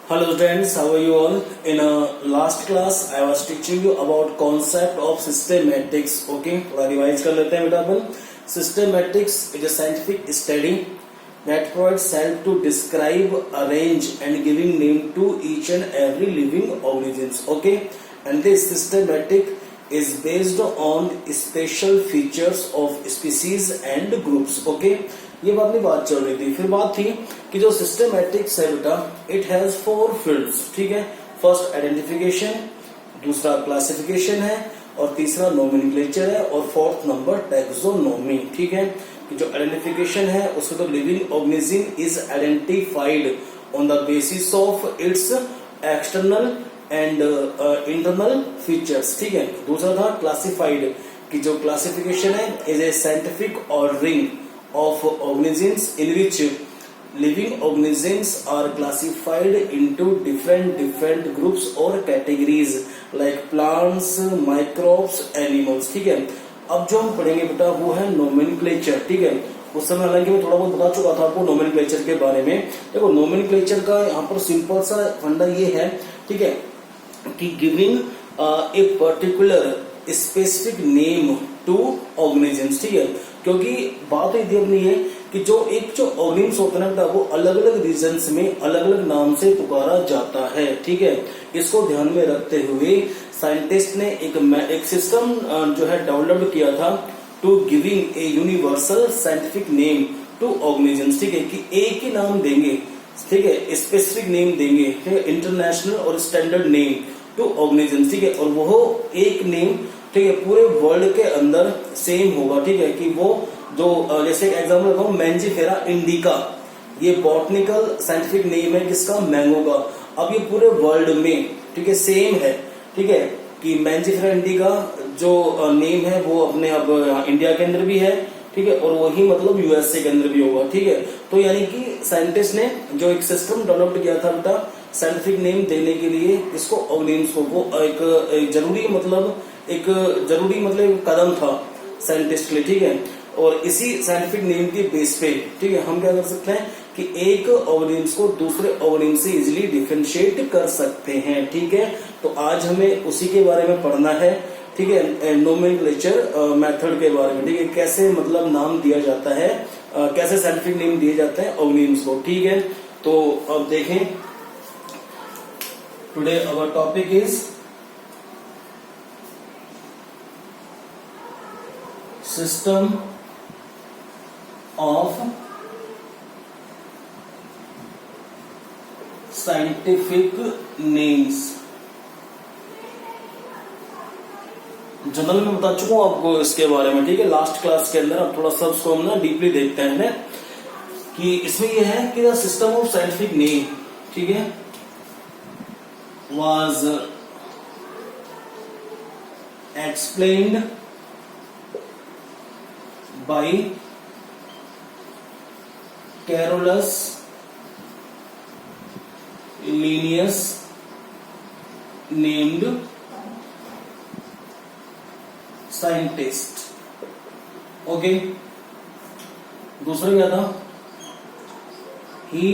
Hello students, how are you all? In last class, I was teaching you about concept of systematics. Okay, थोड़ा revise कर लेते हैं बेटा अपन. Systematics is a scientific study that provides help to describe, arrange, and giving name to each and every living organisms. Okay, and this systematic is based on special features of species and groups. Okay. ये बात नहीं बात चल रही थी. फिर बात थी कि जो सिस्टमैटिक्स है बेटा, इट हैज 4 फील्ड्स. ठीक है. फर्स्ट आइडेंटिफिकेशन, दूसरा क्लासिफिकेशन है, और तीसरा नोमेनक्लेचर है, और फोर्थ नंबर टैक्सोनॉमी. ठीक है. कि जो आइडेंटिफिकेशन है उसको तो living organism is identified on the basis of its external and internal features. ठीक है. दूसरा था क्लासिफाइड, कि जो क्लासिफिकेशन है is a scientific ordering of organisms in which living organisms are classified into different groups or categories like plants, microbes, animals. ठीक है. अब जो हम पढ़ेंगे बेटा वो है नोमेनक्लेचर. ठीक है. उस समय हालांकि मैं थोड़ा बहुत बता चुका था आपको नोमेनक्लेचर के बारे में. देखो नोमेनक्लेचर का यहाँ पर सिंपल सा फंडा ये है, ठीक है, कि giving a particular specific name to organisms. ठीक है. क्योंकि बात ये अपनी है कि जो ऑर्गेनिम्स होते हैं ना वो अलग अलग रीजन्स में अलग अलग नाम से पुकारा जाता है. ठीक है. इसको ध्यान में रखते हुए साइंटिस्ट ने एक सिस्टम जो है डेवलप किया था to giving a universal scientific name to organisms. ठीक है. कि एक ही नाम देंगे, ठीक है, स्पेसिफिक नेम देंगे, ठीक है, इंटरनेशनल और स्टैंडर्ड नेम टू ऑर्गेनिजम्स. ठीक है. और वो एक नेम, ठीक है, पूरे वर्ल्ड के अंदर सेम होगा. ठीक है. कि वो जो जैसे एग्जांपल बताऊं, मैंजीफेरा इंडिका, ये बॉटनिकल साइंटिफिक नेम है किसका, मैंगो का. अब ये पूरे वर्ल्ड में, ठीक है, सेम है. ठीक है. कि मैंजीफेरा इंडिका जो नेम है वो अपने अब इंडिया के अंदर भी है. ठीक है. और वही मतलब यूएसए के अंदर भी होगा. ठीक है. तो यानी कि साइंटिस्ट ने जो एक सिस्टम डेवलप किया था बेटा साइंटिफिक नेम देने के लिए इसको ऑर्गेनिम्स को, वो एक जरूरी मतलब कदम था साइंटिस्ट के लिए. ठीक है. और इसी साइंटिफिक नेम के बेस पे, ठीक है, हम क्या कर सकते हैं कि एक ऑर्गेनिम्स को दूसरे ऑर्गेनिम्स से इजीली डिफरेंशिएट कर सकते हैं. ठीक है. तो आज हमें उसी के बारे में पढ़ना है. ठीक है. नोमेनक्लेचर मेथड के बारे में. ठीक है. कैसे मतलब नाम दिया जाता है, कैसे साइंटिफिक नेम दिए जाते हैं ऑर्गेनिम्स को. ठीक है. तो अब देखें, today our topic is system of scientific names. General में बता चुका हूं आपको इसके बारे में. ठीक है. लास्ट क्लास के अंदर अब थोड़ा सा उसको हम ना डीपली देखते हैं कि इसमें यह है कि the system of scientific name, ठीक है, was explained by Carolus Linnaeus, named scientist. Okay. दूसरा क्या था, he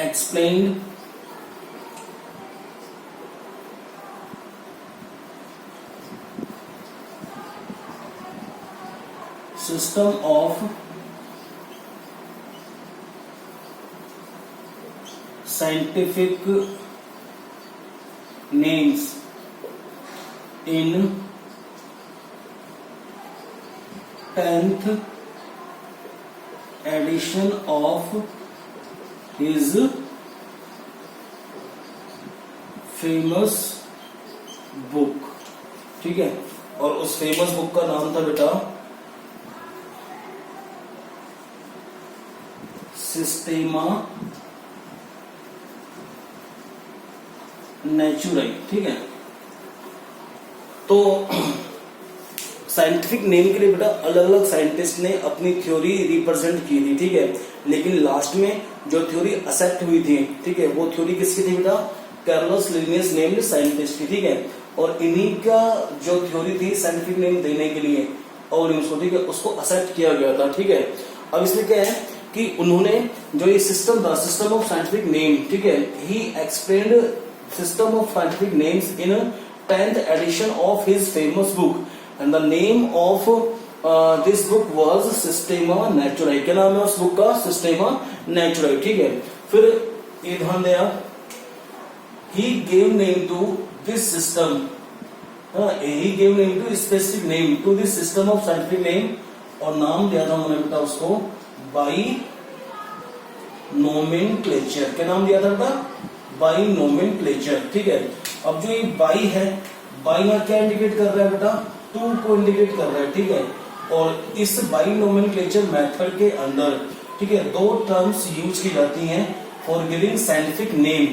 explained system of scientific names in 10th edition of his famous book. ठीक है. और उस फेमस बुक का नाम था बेटा सिस्टेमा नेचुराई. ठीक है. तो साइंटिफिक नेम के लिए बेटा अलग अलग साइंटिस्ट ने अपनी थ्योरी रिप्रेजेंट की थी. ठीक है. लेकिन लास्ट में जो थ्योरी एक्सेप्ट हुई थी, ठीक है, वो थ्योरी किसकी थी बेटा, कार्लोस लिनियस नेम्ड साइंटिस्ट की. ठीक है. और इन्हीं का जो थ्योरी थी साइंटिफिक नेम देने के लिए ऑर्गेनिम्स को, ठीक है, उसको एक्सेप्ट किया गया था, ठीक है। अब इसमें क्या है कि उन्होंने जो ये सिस्टम था, सिस्टम ऑफ साइंटिफिक नेम, ठीक है, he explained system of scientific names in 10th edition of his famous book and the name of this book was Systema नेचुराe। क्या नाम है उस बुक का? सिस्टेमा नेचुराe, ठीक है। फिर ये ध्यान दें आप, he gave name to this system, he gave name to specific name to this system of scientific name, और नाम दिया था उन्होंने बेटा उसको बाई नोमेनक्लेचर। क्या नाम दिया था बेटा? बाई नोमेनक्लेचर, ठीक है। अब जो ये बाई है, बाई में क्या इंडिकेट कर रहा है बेटा? टू को इंडिकेट कर रहा है, ठीक है। और इस बाई नोमेनक्लेचर मेथड के अंदर, ठीक है, दो टर्म्स यूज की जाती हैं फॉर गिविंग साइंटिफिक नेम,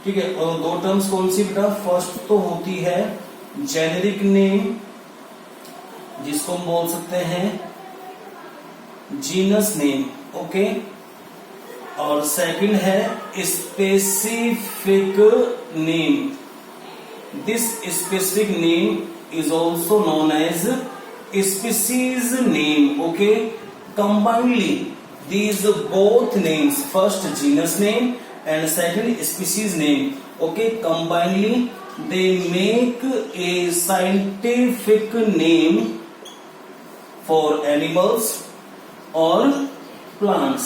ठीक है। और दो टर्म्स कौन सी बेटा? फर्स्ट तो होती है जेनेरिक नेम, जिसको हम बोल सकते हैं जीनस नेम, ओके। और सेकंड है specific name. This specific name is also known as species name, okay. Combinely these both names, first genus name and second species name, okay, combinedly they make a scientific name for animals or plants,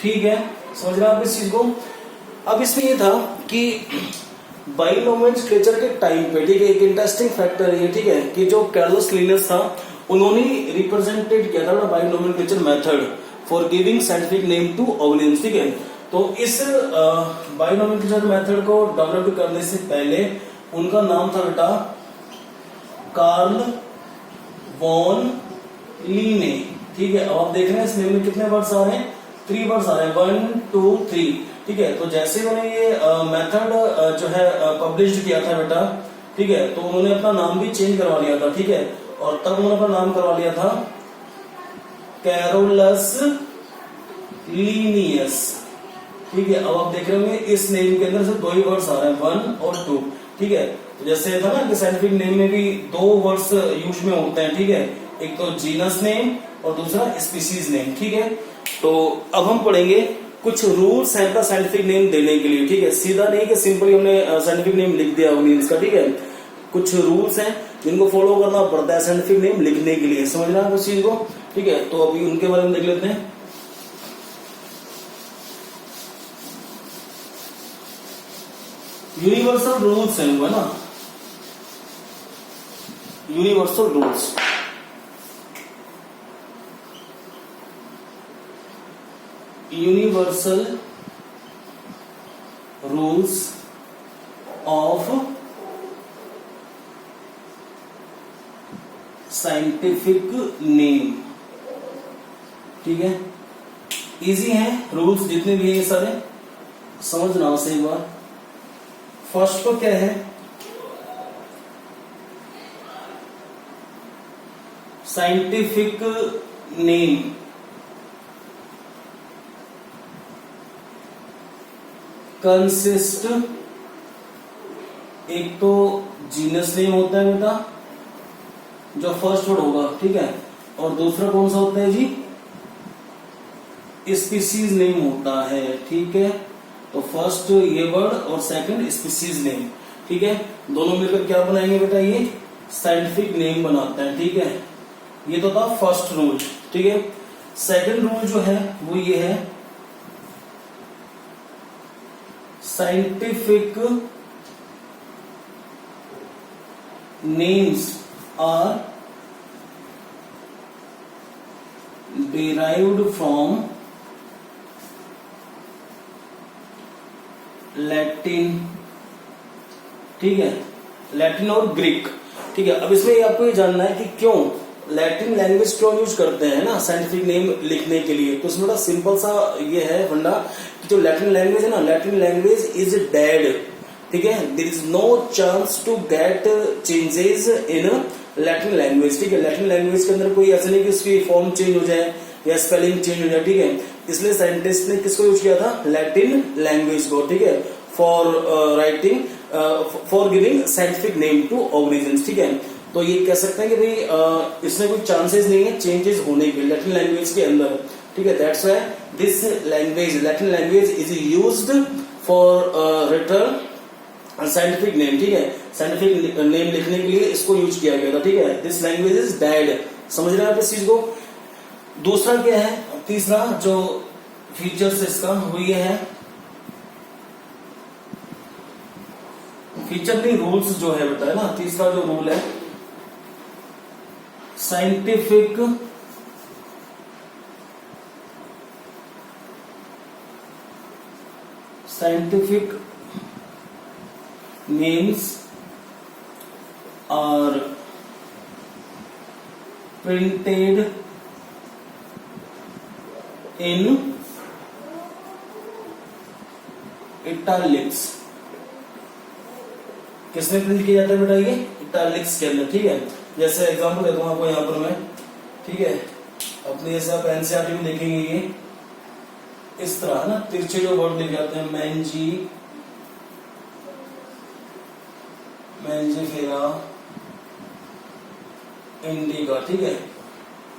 ठीक है। समझ रहे आप इस चीज को? अब इसमें ये था कि बाइनोमेनक्लेचर के टाइम पे, ठीक है, एक इंटरेस्टिंग फैक्टर है, ठीक है, कि जो कार्लोस लिनस था उन्होंने रिप्रेजेंटेड किया था binomenclature method for giving scientific name to organisms, ठीक है। तो इस बाइनोमेनक्लेचर मेथड को डेवलप करने से पहले उनका नाम था बेटा कार्ल वॉन लीने, ठीक है। अब आप देख रहे हैं इस नेम में कितने वर्ड्स आ रहे हैं? 3 वर्ड्स आ रहे हैं, 1 2 3, ठीक है। तो जैसे उन्होंने ये मेथड जो है पब्लिश किया था बेटा, ठीक है, तो उन्होंने अपना नाम भी चेंज करवा लिया था, ठीक है। और तब उन्होंने अपना नाम करवा लिया था कैरोलस लीनियस, ठीक है। अब आप देख रहे होंगे इस नेम के अंदर से 2 ही वर्ड्स आ रहे हैं, 1 और 2, ठीक है। तो जैसे था ना कि साइंटिफिक नेम में भी 2 वर्ड्स यूज में होते हैं, ठीक है, एक तो जीनस नेम और दूसरा स्पीसीज नेम, ठीक है। तो अब हम पढ़ेंगे कुछ रूल्स हैं साइंटिफिक नेम देने के लिए, ठीक है। सीधा नहीं कि सिंपली हमने साइंटिफिक नेम लिख दिया ऑर्गेनिम्स का, ठीक है। कुछ रूल्स हैं जिनको फॉलो करना पड़ता है साइंटिफिक नेम लिखने के लिए, समझना आप उस चीज को, ठीक है। तो अभी उनके बारे में देख लेते हैं। यूनिवर्सल रूल्स है वो, ना, universal rules. Universal rules of scientific name, ठीक है। इजी है रूल्स जितने भी है ये सारे, समझना उसे एक बार। फर्स्ट तो क्या है? साइंटिफिक नेम कंसिस्ट, एक तो जीनस नेम होता है बेटा जो फर्स्ट वर्ड होगा, ठीक है, और दूसरा कौन सा होता है जी? स्पीसीज नेम होता है, ठीक है। तो फर्स्ट ये वर्ड और सेकंड स्पीसीज नेम, ठीक है। दोनों मिलकर क्या बनाएंगे बेटा? ये साइंटिफिक नेम बनाते हैं, ठीक है। ये तो था फर्स्ट रूल, ठीक है। सेकंड रूल जो है वो ये है, scientific names are derived from Latin, ठीक है, लैटिन और ग्रीक, ठीक है। अब इसमें आपको ये जानना है कि क्यों लैटिन लैंग्वेज क्यों यूज करते हैं ना साइंटिफिक नेम लिखने के लिए। तो इसमें बड़ा सिंपल सा ये है फंडा कि जो लैटिन लैंग्वेज है ना, लैटिन लैंग्वेज इज डेड, ठीक है। There is no chance to get changes in Latin language, ठीक है। लैटिन लैंग्वेज के अंदर कोई ऐसा नहीं कि उसकी फॉर्म चेंज हो जाए या स्पेलिंग चेंज हो जाए, ठीक है। इसलिए साइंटिस्ट ने किसको यूज किया था? लैटिन लैंग्वेज को, ठीक है, for writing for giving scientific name to organisms, ठीक है। तो ये कह सकते हैं कि भाई इसमें कोई चांसेस नहीं है चेंजेस होने के लैटिन लैंग्वेज के अंदर, ठीक है। That's why this language Latin language is used for return scientific name, ठीक है। साइंटिफिक नेम लिखने के लिए इसको यूज किया गया था, ठीक है। दिस लैंग्वेज इज डेड, समझ रहे हैं आप इस चीज को। दूसरा क्या है, तीसरा जो फीचर्स इसका वो ये है, फीचर नहीं रूल्स जो है बताया ना, तीसरा जो रूल है scientific names are printed in italics. किसमें प्रिंट किया जाता है बेटा, ये इटालिक्स के अंदर, ठीक है। जैसे एग्जांपल देता हूं आपको यहाँ पर मैं, ठीक है। अपने जैसे आप एनसीईआरटी में देखेंगे ये इस तरह ना तिरछे जो वर्ड लिखे जाते हैं, मैंजीफेरा इंडिका, ठीक है।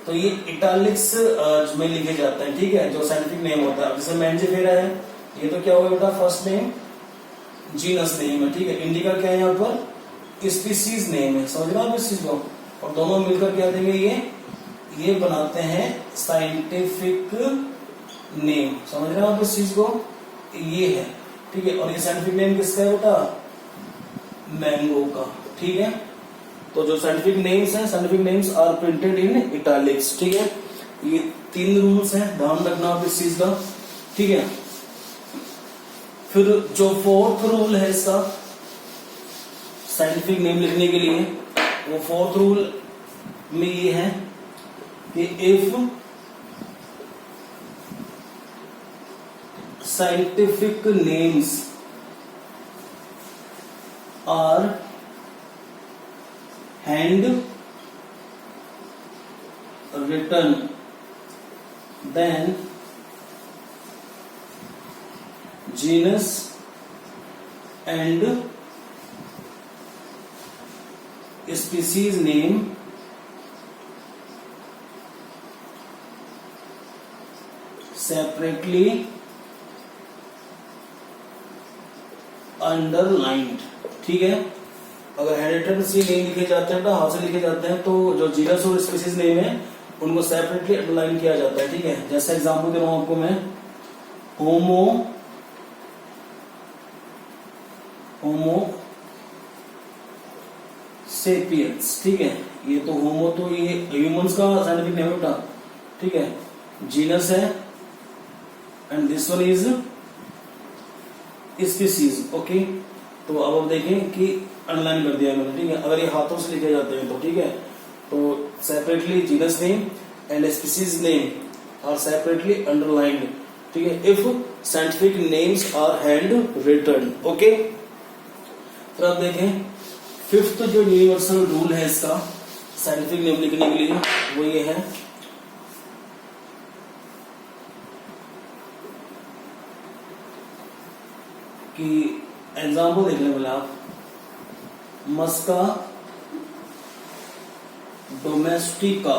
तो ये इटालिक्स में लिखे जाते हैं, ठीक है, जो साइंटिफिक नेम होता है। जैसे मैंजीफेरा है, ये तो क्या होगा बेटा फर्स्ट नेम, जीनस नेम है, ठीक है। इंडिका क्या है यहाँ पर, स्पीसीज नेम है, समझ रहे हो आप इस चीज को। और दोनों मिलकर क्या देंगे, ये बनाते हैं साइंटिफिक नेम, समझ रहे हो आप इस चीज को, ये है, ठीक है। और ये साइंटिफिक नेम किसका है बेटा, मैंगो का, ठीक है। तो जो साइंटिफिक नेम्स हैं, scientific names are printed in italics, ठीक है। ये 3 रूल्स हैं, ध्यान रखना आप इस चीज का, ठीक है। फिर जो 4th रूल है इसका साइंटिफिक नेम लिखने के लिए, वो 4th रूल में ये है कि if scientific names are hand written then genus and species name separately underlined, ठीक है। अगर हैंड से नेम लिखे जाते हैं, हाथ से लिखे जाते हैं, तो जो जीनस और स्पीसीज नेम है उनको सेपरेटली अंडरलाइन किया जाता है, ठीक है। जैसे एग्जांपल दे रहा हूं आपको मैं, होमो सेपियंस, ठीक है। ये तो होमो तो ये ह्यूमंस का साइंटिफिक नेम है, ठीक है। जीनस है and this one is species, okay. तो अब आप देखें कि अंडरलाइन कर दिया मैंने, ठीक है। अगर ये हाथों से लिखे जाते हैं तो ठीक है, तो separately genus name and species name are separately underlined, ठीक है, if scientific names are hand written, okay. फिर आप देखें 5th जो यूनिवर्सल रूल है इसका साइंटिफिक नेम लिखने के लिए, वो ये है कि एग्जाम्पल देख लें पहले आप, Musca domestica,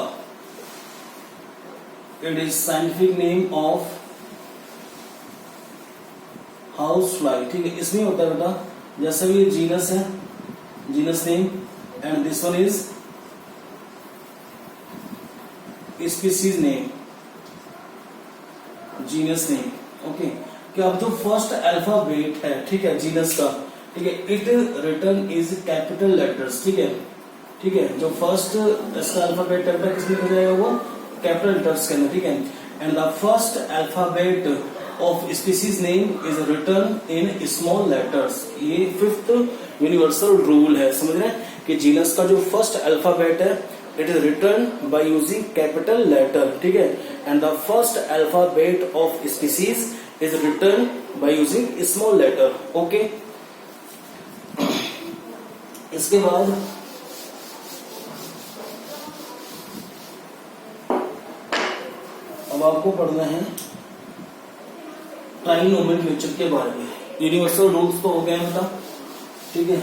it is scientific name of house fly, ठीक है। इसमें होता है बेटा, जैसे भी ये जीनस है, genus name and this one is species name, genus name, okay. कि अब जो फर्स्ट अल्फाबेट है, ठीक है, जीनस का, ठीक है, it return is capital letters, ठीक है, ठीक है। जो फर्स्ट इसका अल्फाबेट है किसमें हो जाएगा, वो कैपिटल लेटर्स के अंदर, ठीक है। And the first alphabet of species name is return in small letters. ये 5th यूनिवर्सल रूल है, समझ रहे हैं कि जीनस का जो फर्स्ट अल्फाबेट है it is written by using capital letter, ठीक है। And the first alphabet of species is written by using small letter, okay. इसके बाद अब आपको पढ़ना है टाइम नोमेनक्लेचर के बारे में। यूनिवर्सल रूल्स तो हो गए बेटा, ठीक है।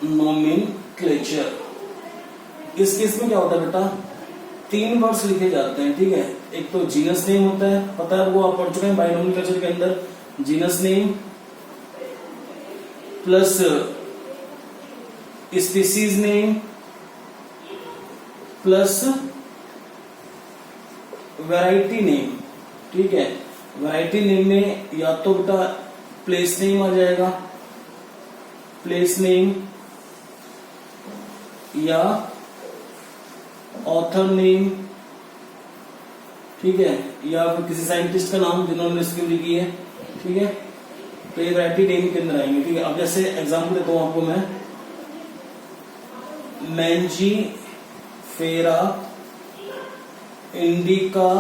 ट्राइनोमेनक्लेचर। इस केस में क्या होता है बेटा, 3 वर्ड्स लिखे जाते हैं, ठीक है। एक तो जीनस नेम होता है, पता है वो आप पढ़ चुके हैं बाइनोमेनक्लेचर के अंदर, genus name plus species name plus variety name, ठीक है। वैरायटी नेम में या तो बेटा प्लेस नेम आ जाएगा, प्लेस नेम, या ऑथर नेम, ठीक है, या फिर किसी साइंटिस्ट का नाम जिन्होंने डिस्कवरी की है, ठीक है। तो ये वैरायटी नेम के अंदर आएंगे, ठीक है। अब जैसे एग्जांपल देता हूं आपको मैं, मैंजीफेरा इंडिका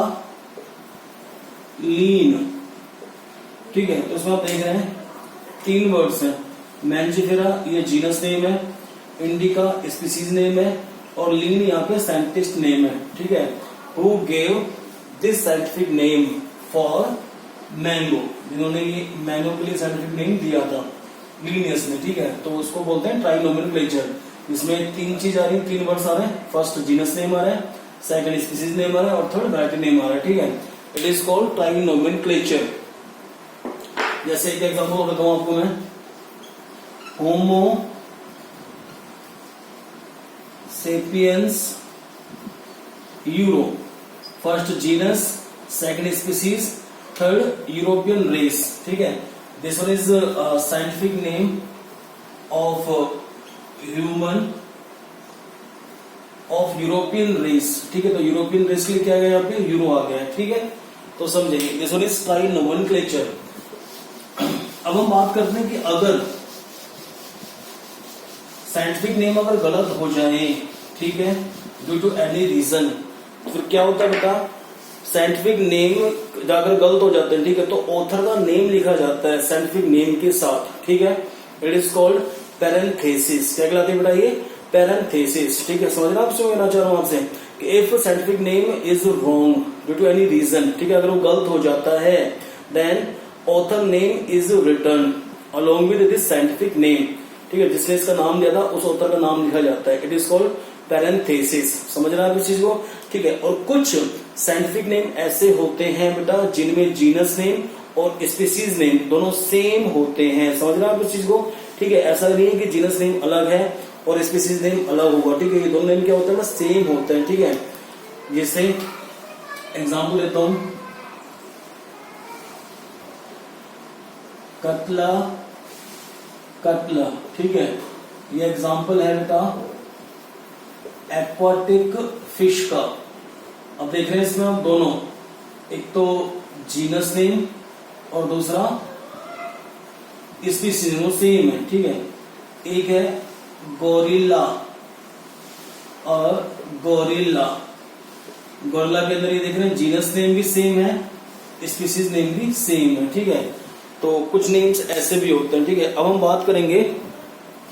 लीन, ठीक है। तो इसमें आप देख रहे हैं 3 वर्ड्स हैं, मैंजीफेरा ये जीनस नेम है, इंडिका स्पीसीज नेम है, और लीन यहाँ पे साइंटिस्ट नेम है, ठीक है। Who gave this scientific name for mango, जिन्होंने ये मैंगो के लिए साइंटिफिक नेम दिया था लीनियस ने, ठीक है। तो उसको बोलते हैं ट्राइनोमेनक्लेचर। इसमें 3 चीज आ रही है, 3 वर्ड्स आ रहे हैं। फर्स्ट जीनस नेम आ रहा है, सेकंड स्पीसीज नेम आ रहा है, और थर्ड वैरायटी नेम आ रहा है, ठीक है। It is called trinomenclature. जैसे एक एग्जांपल बताऊं आपको मैं, होमो सेपियंस यूरो, first genus, second species, third European race, ठीक है। This one is scientific name of human of European race, ठीक है। तो यूरोपियन रेस के लिए क्या आ गया, यहाँ पे यूरो आ गया है, ठीक है। तो समझेंगे, दिस वन इज ट्राइनोमेनक्लेचर। अब हम बात करते हैं कि अगर साइंटिफिक नेम अगर गलत हो जाए, ठीक है, ड्यू टू एनी रीजन, फिर क्या होता है बेटा, साइंटिफिक नेम जाकर गलत हो जाते हैं, ठीक है। तो ऑथर का नेम लिखा जाता है साइंटिफिक नेम के साथ, ठीक है। It is called parenthesis. क्या कहलाती है बेटा, ये पैरेंथेसिस, ठीक है। समझना, आपसे कहना चाह रहा हूं आपसे कि if scientific name is wrong due to any reason, ठीक है, अगर वो गलत हो जाता है, then author name is written along with this scientific name, ठीक है। जिसने इसका नाम दिया था उस ऑथर का नाम लिखा जाता है। It is called parenthesis. समझ रहे हैं आप इस चीज को, ठीक है। और कुछ साइंटिफिक नेम ऐसे होते हैं बेटा जिनमें जीनस नेम और स्पीसीज नेम दोनों सेम होते हैं। समझ रहे हैं आप इस चीज को, ठीक है। ऐसा नहीं है कि जीनस नेम अलग है और स्पीसीज नेम अलग होगा, ठीक है। ये दोनों नेम क्या होते हैं, सेम होते हैं, ठीक है। जैसे एग्जाम्पल देता हूं, कतला, कतला, ठीक है। ये एग्जाम्पल है बेटा एक्वाटिक फिश का। अब देख रहे हैं इसमें हम दोनों, एक तो जीनस नेम और दूसरा स्पीसीज नेम, वो सेम है, ठीक है। एक है गोरिल्ला और गोरिल्ला। गोरिल्ला के अंदर ये देख रहे हैं जीनस नेम भी सेम है, स्पीसीज नेम भी सेम है, ठीक है। तो कुछ नेम्स ऐसे भी होते हैं, ठीक है। अब हम बात करेंगे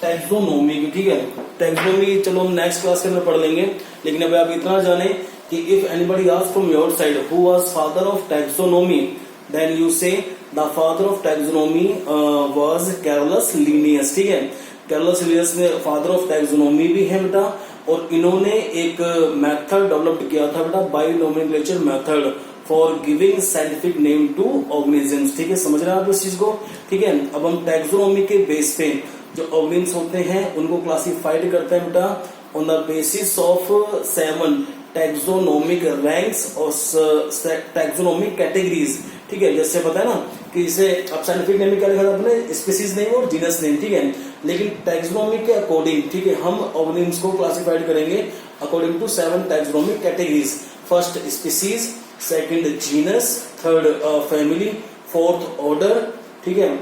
टैक्सोनॉमी की, ठीक है। टैक्सोनॉमी चलो हम नेक्स्ट क्लास के अंदर पढ़ लेंगे, लेकिन अभी आप इतना जाने कि if anybody asks from your side who was father of taxonomy, then you say the father of taxonomy was Carolus Linnaeus, ठीक है। कैरोलस लिनियस में फादर ऑफ टैक्सोनॉमी भी है बेटा, और इन्होंने एक मेथड डेवलप किया था बेटा, binomenclature method for giving scientific name to organisms, ठीक है। समझ रहे हैं आप इस चीज को, ठीक है। अब हम टैक्सोनॉमी के बेस पे जो ऑर्गेनिज्म होते हैं उनको क्लासिफाइड करते हैं बेटा on the basis of 7 taxonomic ranks और टैक्सोनोमिक कैटेगरीज, ठीक है। जैसे पता है ना कि इसे अब साइंटिफिक नेम में क्या लिखा था अपने, स्पीसीज नेम और जीनस नेम, ठीक है। लेकिन टैक्सोनोमिक के अकॉर्डिंग, ठीक है, हम ऑर्गेनिज्म को क्लासिफाइड करेंगे according to 7 taxonomic categories. First species, second genus, third family, fourth order, ठीक है,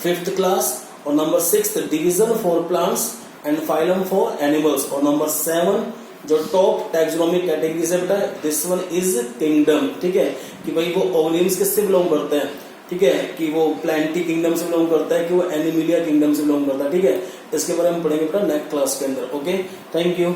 फिफ्थ क्लास, और number 6 division for plants and phylum for animals, और नंबर 7 जो टॉप टैक्सोनॉमिक कैटेगरी से बेटा, दिस वन इज किंगडम, ठीक है। कि भाई वो ऑर्गेनिम्स किससे बिलोंग करते हैं, ठीक है, कि वो प्लांटी किंगडम से बिलोंग करता है कि वो एनिमिलिया किंगडम से बिलोंग करता है, ठीक है। इसके बारे में पढ़ेंगे बेटा नेक्स्ट क्लास के अंदर। Okay, thank you.